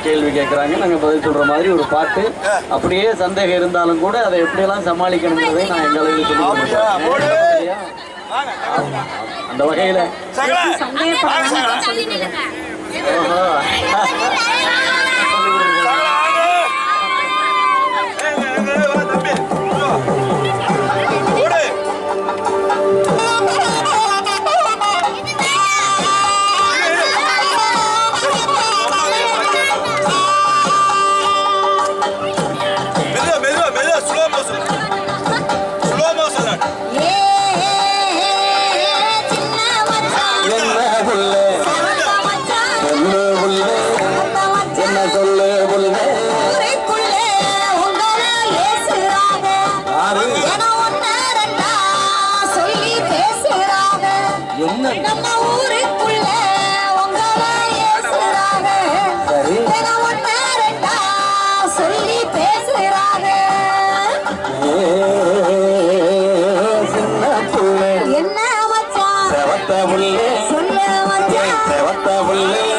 கேள்வி கேட்குறாங்க, நாங்கள் பதில் சொல்கிற மாதிரி ஒரு பாட்டு. அப்படியே சந்தேகம் இருந்தாலும் கூட அதை எப்படியெல்லாம் சமாளிக்கணுங்கிறதை நான் எங்களுக்கு சொல்லி அந்த வகையில் என்ன மச்சான் செவத்த புள்ளே